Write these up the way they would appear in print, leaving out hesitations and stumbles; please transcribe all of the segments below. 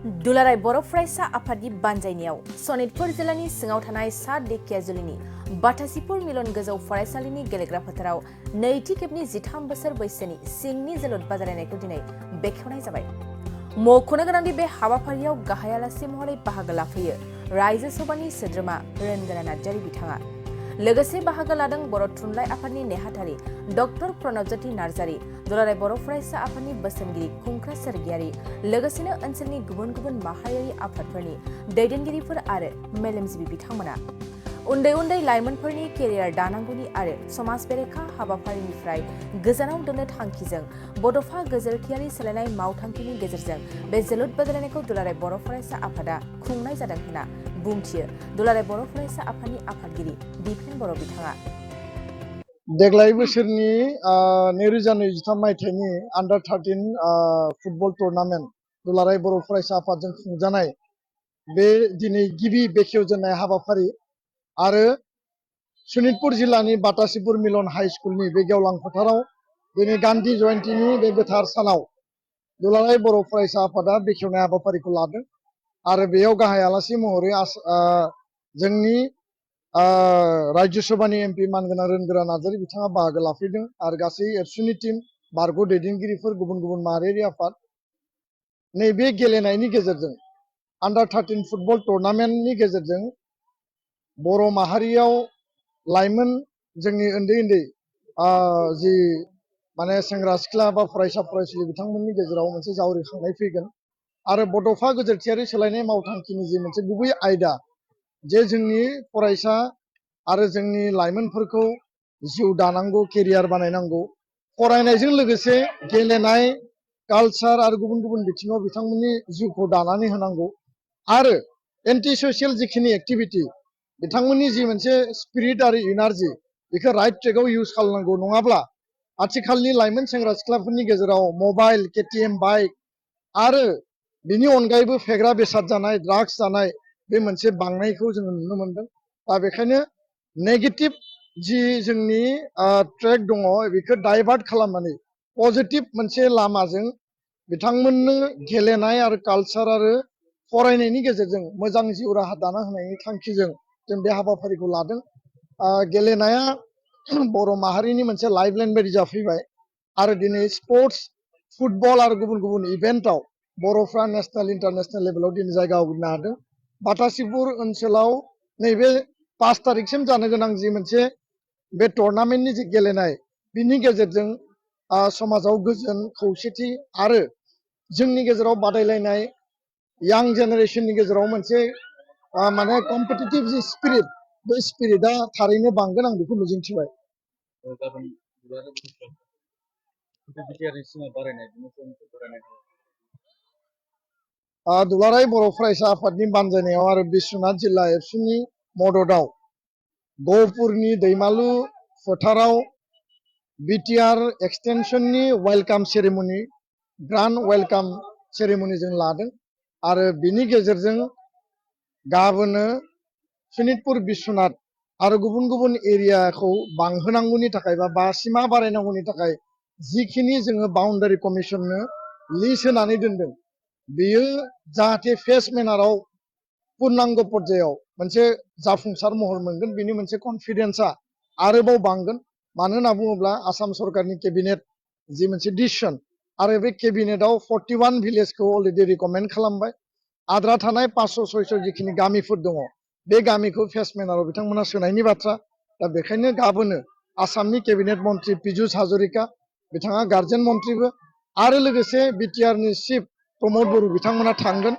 दुलाराय बर' फरायसा आफादनि बानजायनायाव सनितपुर जिल्लानि सिङाव थानाय सा धेकियाजुलिनि बाटासिपुर मिलन गोजौ फरायसालिनि गेलेग्रा फोथाराव नैथि खेबनि 13 बोसोर बैसोनि सिंनि जोलुर बादायलायनायखौ दिनै बेखेवनाय जाबाय। मख'नो गोनांदि बे हाबाफारियाव गाहाय आलासि महरै बाहागो लाफैयो रायजो सभानि सोद्रोमा रोनगोरा नार्जारी बिथाङा। लोगोसे बाहागो लादों बर' थुनलाइ आफादनि नेहाथारि डक्टर प्रणबज्योति नार्जारी, दुलाराय बर' फरायसा आफादनि बोसोनगिरि खुंख्रा सोरगियारि, लोगोसेनो ओनसोलनि गुबुन गुबुन माहारियारि आफादफोरनि दैदेनगिरिफोर आरो मेलेमजिबि बिथांमोना। उन्दै उन्दै लाइमोनफोरनि केरियार दानांगौनि आरो समाज बेरेखा हाबाफारिनिफ्राय गोजानाव दोननो थांखिजों बड'फा गोजोरथियारि सोलायनाय मावथांखिनि गेजेरजों बे जोलुर बादायलायनायखौ दुलाराय बर' फरायसा आफादा खुंनाय जादों होनना बुंथियो दुलाराय बर' फरायसा आफादनि आफादगिरि दिपेन बर' बिथाङा। देग्लाय बोसोरनि 2023 मायथाइनि आन्डार 13 फुटबल टुर्नामेन्ट दुलाराय बर' फरायसा आफादजों खुंजानाय बे दिनै गिबि बेखेवजेननाय हाबाफारि आरो सनितपुर जिल्लानि बाटासिपुर मिलन हाई स्कुलनि बे गेवलां फोथाराव दिनै गान्धी जयन्तीनि बे गोथार सानाव दुलाराय बर' फरायसा आफादा बेखेवनाय हाबाफारिखौ लादों आरो बेयाव गाहाय आलासि महरै जोंनि राज्यो सभानि एमपि मानगोनां रोनगोरा नार्जारी बिथाङा बाहागो लाफैदों आरो गासै एबसुनि टीम बारग' दैदेनगिरिफोर गुबुन गुबुन माहारियारि आफाद नैबे गेलेनायनि गेजेरजों आन्डार 13 फुटबल टुर्नामेन्टनि गेजेरजों बर' माहारियाव लाइमोन जोंनि उन्दै उन्दै जि माने सेंग्रा सिख्ला बा फरायसा फरायसुलि बिथांमोननि गेजेराव मोनसे जावरिखांनाय फैगोन आरो बड'फा गोजोरथियारि सोलायनाय मावथांखिनि जि मोनसे गुबै आयदा जे जोंनि फरायसा आरो जोंनि लाइमोनफोरखौ जिउ दानांगौ केरियार बानायनांगौ फरायनायजों लोगोसे गेलेनाय कालचार आरो गुबुन गुबुन बिथिङाव बिथांमोननि जिउखौ दानानै होनांगौ आरो एन्टि ससियेल जिखिनि एक्टिभिटि बिथांमोननि जि मोनसे स्पिरिट आरो इनार्जि बेखौ राइट ट्रेकआव इउज खालामनांगौ नङाब्ला आथिखालनि लाइमोन सेंग्रा सिख्लाफोरनि गेजेराव मबाइल केटिएम बाइक आरो बिनि अनगायैबो फेग्रा बेसाद जानाय ड्राग्स जानाय बे मोनसे बांनायखौ जोङो नुनो मोनदों। दा बेखायनो नेगेटिभ जि जोंनि ट्रेक दङ बेखौ डाइभार्ट खालामनानै पजिटिभ मोनसे लामाजों बिथांमोननो गेलेनाय आरो कालचार आरो फरायनायनि गेजेरजों मोजां जिउ राहा दाना होनायनि थांखिजों जों बे हाबाफारिखौ लादों। गेलेनाया बर' माहारिनि मोनसे लाइफलाइन बायदि जाफैबाय आरो दिनै स्पर्ट्स फुटबल आरो गुबुन गुबुन इभेन्टआव बर'फ्रा नेसनेल इन्टारनेसनेल लेभेलाव दिनै जायगा आवग्रिनो हादों। बाटासिपुर ओनसोलाव नैबे 5 तारिखसिम जानो गोनां जि मोनसे बे टुर्नामेन्टनि जि गेलेनाय बिनि गेजेरजों समाजाव गोजोन खौसेथि आरो जोंनि गेजेराव बादायलायनाय यां जेनेरेशननि गेजेराव मोनसे माने कम्पिटिटिभ जि स्पिरिट बे स्पिरिटआ थारैनो बांगोन आं बेखौ मिजिंथिबाय। दुलाराय बर' फरायसा आफादनि बानजायनायाव आरो बिश्वनाथ जिल्ला एबसुनि मददआव गहपुरनि दैमालु फोथाराव BTR एक्सटेनसननि welcome ceremony grand welcome ceremony जों लादों आरो बिनि गेजेरजों गाबोनो सनितपुर बिश्वनाथ आरो गुबुन गुबुन एरियाखौ बांहोनांगौनि थाखाय बा सिमा बारायनांगौनि थाखाय जिखिनि जोङो बाउन्डारि कमिसननो लिस्ट होनानै दोनदों बेयो जाहाथे फेस मेनाराव पूर्णांग पर्यायाव मोनसे जाफुंसार महर मोनगोन बिनि मोनसे कनफिडेन्सआ आरोबाव बांगोन। मानो होनना बुङोब्ला आसाम सरकारनि केबिनेट जि मोनसे डिसिसन आरो बे केबिनेटआव 41 भिलेजखौ अलरेडि रिकमेन्ड खालामबाय। आद्रा थानाय 500-600 जिखिनि गामिफोर दङ बे गामिखौ फेस मेनाराव बिथांमोना सोनायनि बाथ्रा। दा बेखायनो गाबोनो आसामनि केबिनेट मन्त्रि पीयूष हाजरिका बिथाङा गार्जेन मन्त्रिबो आरो लोगोसे बिटिआरनि चिफ प्रमद बर' बिथांमोना थांगोन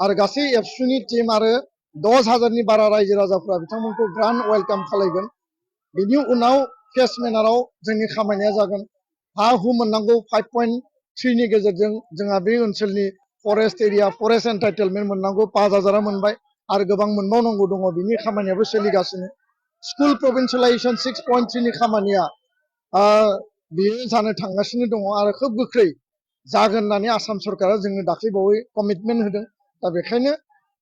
आरो गासै एबसुनि टीम आरो 10,000नि बारा रायजो राजाफोरा बिथांमोनखौ ग्रान्ड वेलकाम खालामगोन। बिनि उनाव फेस मेनाराव जोंनि खामानिया जागोन हा हु मोननांगौ 5.3 नि गेजेरजों जोंहा बे ओनसोलनि फरेस्ट एरिया फरेस्ट एन्टाइटेलमेन्ट मोननांगौ 5,000 मोनबाय आरो गोबां मोनबावनांगौ दङ बिनि खामानियाबो सोलिगासिनो। स्कुल प्रभिन्सियेलाइजेसन 6.3 नि खामानिया बेयो जानो थांगासिनो दङ आरो खोब गोख्रै जागोन होननानै आसाम सरकारा जोंनो दाख्लैबावै कमिटमेन्ट होदों। दा बेखायनो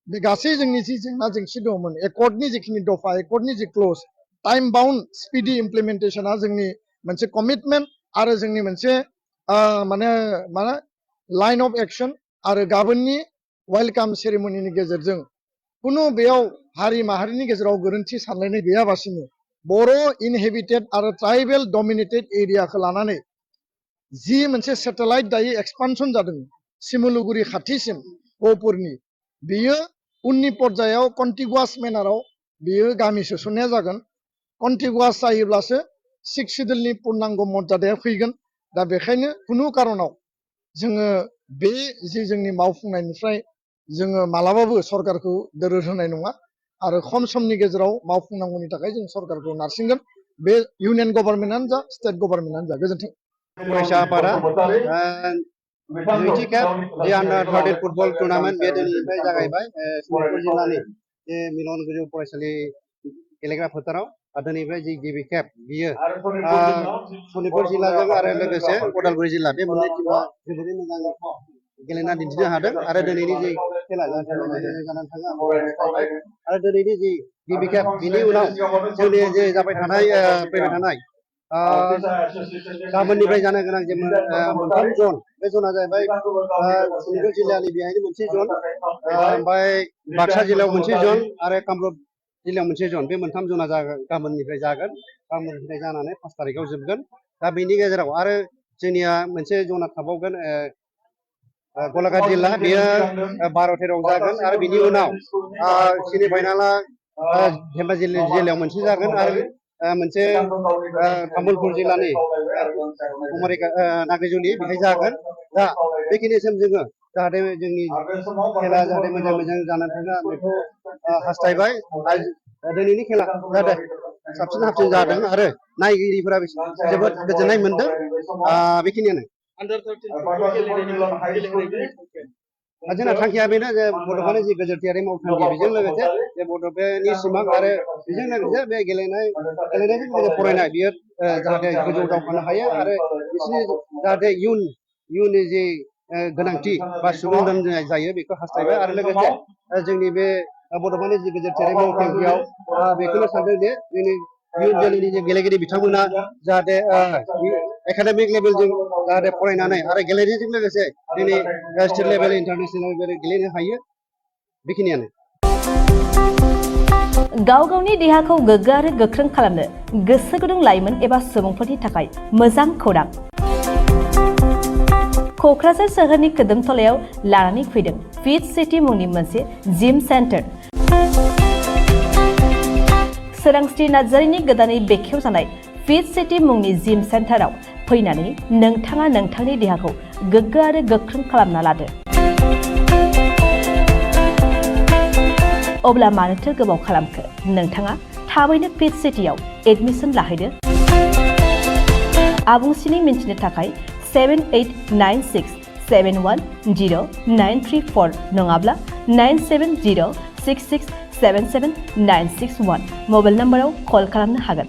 बे गासै जोंनि जि जेंना जेंसि दङमोन एकर्डनि जिखिनि दफा एकर्डनि जि क्लज टाइम बाउन्ड स्पिडि इमप्लिमेन्टेसना जोंनि मोनसे कमिटमेन्ट आरो जोंनि मोनसे माने लाइन अफ एक्सन आरो गाबोननि वेलकाम सेरेमनिनि गेजेरजों कुनु बेयाव हारि माहारिनि गेजेराव गोरोन्थि सानलायनाय गैयाबासिनो बर' इनहेबिटेड आरो ट्राइबेल डमिनेटेड एरियाखौ लानानै जि मोनसे सेटेलाइट दायो एक्सपानसन जादों सिमुलुगुरि खाथिसिम गहपुरनि बियो उननि पर्यायाव कन्टिगुवास मेनाराव बियो गामि सोसननाया जागोन कन्टिगुवास जायोब्लासो सिक्स सिडुलनि पूर्णांग मर्यादाया फैगोन दा बेखायनो कुनु कारनाव जोङो बे जि जोंनि मावफुंनायनिफ्राय जोङो मालाबाबो सरकारखौ दोरोद होनाय नङा आरो खम समनि गेजेराव मावफुंनांगौनि थाखाय जों सरकारखौ नारसिनगोन बे इउनियन गभर्नमेन्टआनो जा स्टेट गभर्नमेन्टआनो जा गोजोन्थों फरायसा आफादा नैथि खेब जे आन्डार 13 फुटबल टुर्नामेन्ट बे दिनैनिफ्राय जागायबाय सनितपुर जिल्लानि जे मिलन गोजौ फरायसालि गेलेग्रा फोथाराव दिनैनिफ्राय जि गिबि खेब बियो सनितपुर जिल्लाजों आरो लोगोसे उदालगुरि जिल्ला बे मोननै टीमा जोबोरै मोजां गेलेना दिन्थिनो हादों आरो दिनैनि जि खेला जानानै थाङो आरो दिनैनि जि गिबि खेब बिनि उनाव जोंनि जे जाबाय थानाय फैबाय थानाय गाबोननिफ्राय जानो गोनां जे मोनथाम जन बे जना जाहैबाय सनितपुर जिल्लानि बेहायनो मोनसे जन ओमफ्राय बाक्सा जिल्लायाव मोनसे जन आरो कामरुप जिल्लायाव मोनसे जन बे मोनथाम जना गाबोननिफ्राय जागोन गाबोननिफ्राय जानानै 5 तारिखआव जोबगोन दा बेनि गेजेराव आरो जोंनिया मोनसे जना थाबावगोन गलाघाट जिल्ला बेयो 12-13 जागोन आरो बिनि उनाव सेमि फाइनाला धेमाजि जिल्लायाव मोनसे जागोन आरो मोनसे तामुलपुर जिल्लानि नाग्रिजुलि बेहाय जागोन दा बेखिनिसिम जोङो जाहाथे जोंनि खेला जाहाथे मोजां जानानै थाङो बेखौ हास्थायबाय दिनैनि खेला जाहाथे साबसिन हामसिन जादों आरो नायगिरिफोरा जोबोद गोजोननाय मोनदों बेखिनियानो जोंना थांखिया बेनो जे बड'फानि जि गोजोरथियारि मावथांखि बेजों लोगोसे जे बड'फानि सिमां आरो बेजों लोगोसे बे गेलेनायजों लोगोसे फरायनाय बियो जाहाथे गोजौ दावगानो हायो आरो बिसोरनि जाहाथे इयुननि जि गोनांथि बा सुबुं दोननाय जायो बेखौ हास्थायबाय आरो लोगोसे जोंनि बे बड'फानि जि गोजोरथियारि मावथांखियाव बेखौनो सानदों जे जोंनि इयुन जोलैनि जे गेलेगिरि बिथांमोना जाहाथे एकाडेमिक लेभेलजों जाहाथे फरायनानै आरो गेलेनायजों लोगोसे दिनै स्टेट लेभेल इन्टारनेसनेल लेभेल गेलेनो हायो बेखिनियानो गाव गावनि देहाखौ गोग्गो आरो गोख्रों खालामनो गोसो गुदुं लाइमोन एबा सुबुंफोरनि थाखाय मोजां खौरां क'क्राझार सोहोरनि खोदोमथलायाव लानानै फैदों फिट सिटी मुंनि मोनसे जिम सेन्टार सोरांस्रि नार्जारिनि गोदानै बेखेवजानाय फिट सिटी मुंनि जिम सेन्टाराव फैनानै नोंथाङा नोंथांनि देहाखौ गोग्गो आरो गोख्रों खालामना लादो अब्ला मानोथो गोबाव खालामखो नोंथाङा थाबैनो फिट सिटीआव एडमिसन लाहैदो आबुंसिनै मिन्थिनो थाखाय 7896710934 नङाब्ला 9706677961 मबाइल नम्बराव कल खालामनो हागोन